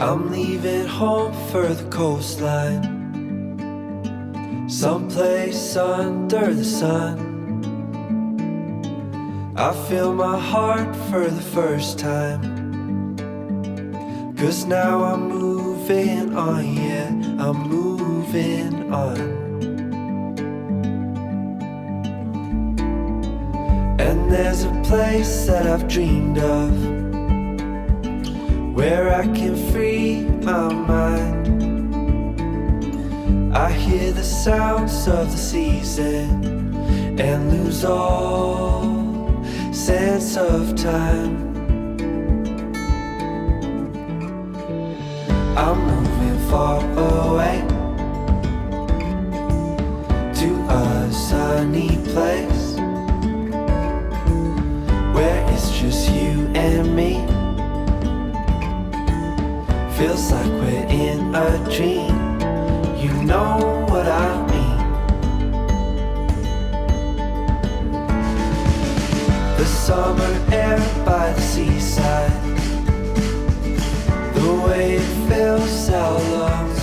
I'm leaving home for the coastline, someplace under the sun. I feel my heart for the first time, 'cause now I'm moving on, yeah, I'm moving on. And there's a place that I've dreamed of, where I can free my mind. I hear the sounds of the season and lose all sense of time. I'm moving far away to a sunny place where it's just you and me. Feels like we're in a dream, you know what I mean. The summer air by the seaside, the way it fills our lungs.